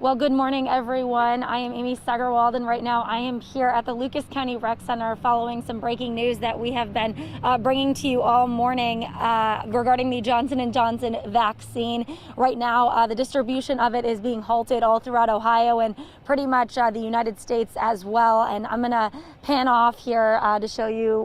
Well, good morning, everyone. I am Amy Segerwald, and right now I am here at the Lucas County Rec Center following some breaking news that we have been bringing to you all morning regarding the Johnson & Johnson vaccine. Right now, the distribution of it is being halted all throughout Ohio and pretty much the United States as well. And I'm going to pan off here to show you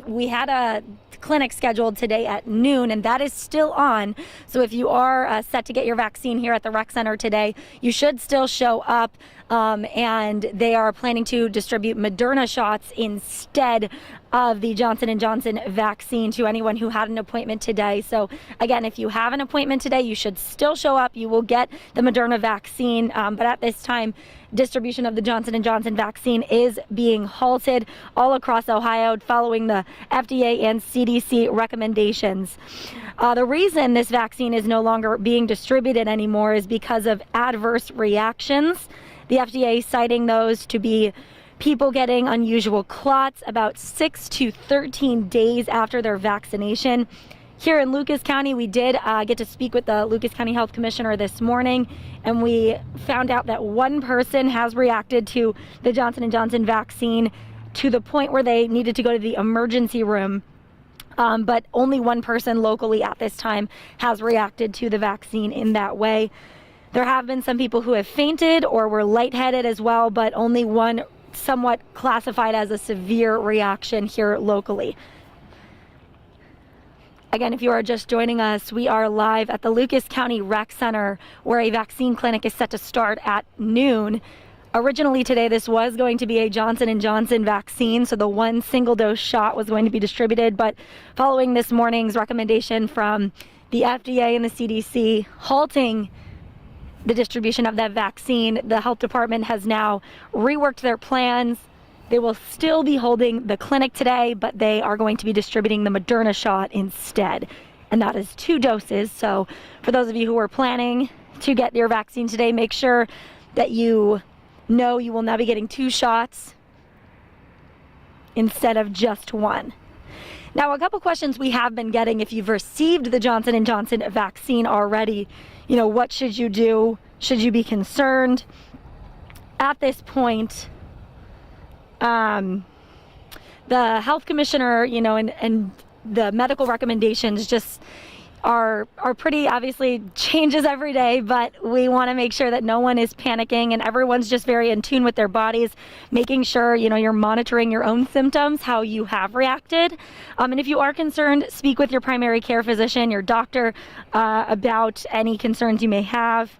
we had a clinic scheduled today at noon, and that is still on. So if you are set to get your vaccine here at the rec center today, you should still show up, and they are planning to distribute Moderna shots instead of the Johnson & Johnson vaccine to anyone who had an appointment today. So again, if you have an appointment today, you should still show up. You will get the Moderna vaccine, but at this time, distribution of the Johnson & Johnson vaccine is being halted all across Ohio following the FDA and CDC recommendations. The reason this vaccine is no longer being distributed anymore is because of adverse reactions. The FDA citing those to be people getting unusual clots about 6 to 13 days after their vaccination. Here in Lucas County, we did get to speak with the Lucas County Health Commissioner this morning, and we found out that one person has reacted to the Johnson & Johnson vaccine to the point where they needed to go to the emergency room. But only one person locally at this time has reacted to the vaccine in that way. There have been some people who have fainted or were lightheaded as well, but only one somewhat classified as a severe reaction here locally. Again, if you are just joining us, we are live at the Lucas County Rec Center, where a vaccine clinic is set to start at noon. Originally today, this was going to be a Johnson & Johnson vaccine, so the one single dose shot was going to be distributed, but following this morning's recommendation from the FDA and the CDC halting the distribution of that vaccine, the health department has now reworked their plans. They will still be holding the clinic today, but they are going to be distributing the Moderna shot instead. And that is 2 doses. So for those of you who are planning to get your vaccine today, make sure that you know you will now be getting 2 shots instead of just 1. Now, a couple questions we have been getting: if you've received the Johnson & Johnson vaccine already, what should you do? Should you be concerned? At this point, the health commissioner, and the medical recommendations just are pretty, obviously changes every day, but we want to make sure that no one is panicking and everyone's just very in tune with their bodies, making sure, you're monitoring your own symptoms, how you have reacted. And if you are concerned, speak with your primary care physician, your doctor, about any concerns you may have.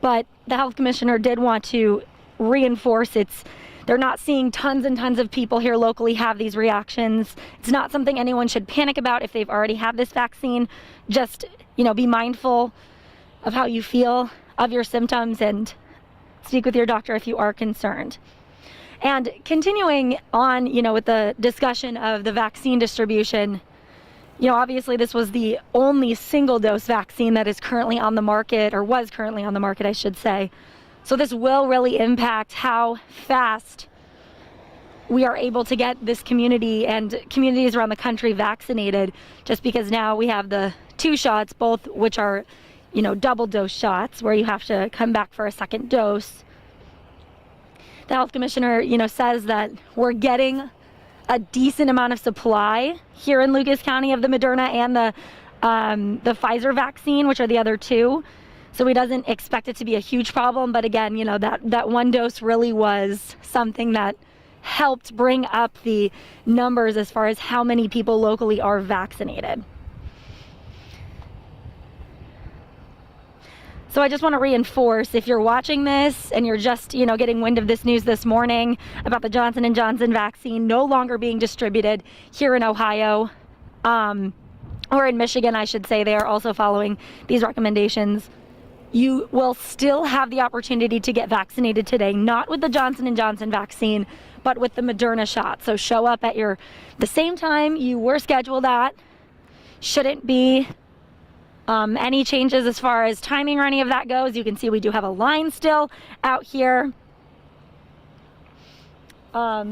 But the health commissioner did want to reinforce they're not seeing tons and tons of people here locally have these reactions. It's not something anyone should panic about if they've already had this vaccine. Just, be mindful of how you feel, of your symptoms, and speak with your doctor if you are concerned. And continuing on, with the discussion of the vaccine distribution, obviously this was the only single dose vaccine that is currently on the market, or was currently on the market, I should say. So this will really impact how fast we are able to get this community and communities around the country vaccinated, just because now we have the 2 shots, both which are, double dose shots where you have to come back for a second dose. The health commissioner, says that we're getting a decent amount of supply here in Lucas County of the Moderna and the Pfizer vaccine, which are the other 2. So he doesn't expect it to be a huge problem. But again, that 1 dose really was something that helped bring up the numbers as far as how many people locally are vaccinated. So I just want to reinforce, if you're watching this and you're just, getting wind of this news this morning about the Johnson & Johnson vaccine no longer being distributed here in Ohio, or in Michigan, I should say, they are also following these recommendations. You will still have the opportunity to get vaccinated today, not with the Johnson & Johnson vaccine, but with the Moderna shot. So show up at the same time you were scheduled at. Shouldn't be any changes as far as timing or any of that goes. You can see we do have a line still out here. But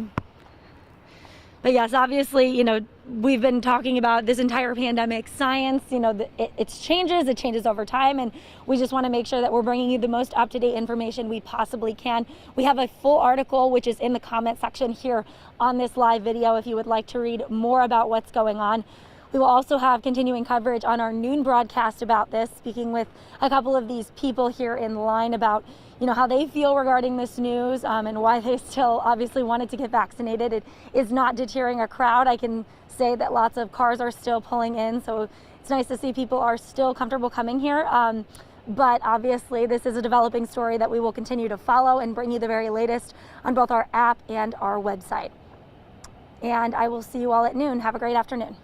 yes, obviously, we've been talking about this entire pandemic science, it changes over time, and we just want to make sure that we're bringing you the most up-to-date information we possibly can. We have a full article which is in the comment section here on this live video if you would like to read more about what's going on. We will also have continuing coverage on our noon broadcast about this, speaking with a couple of these people here in line about how they feel regarding this news, and why they still obviously wanted to get vaccinated. It is not deterring a crowd. I can say that lots of cars are still pulling in, so it's nice to see people are still comfortable coming here. But obviously this is a developing story that we will continue to follow and bring you the very latest on both our app and our website. And I will see you all at noon. Have a great afternoon.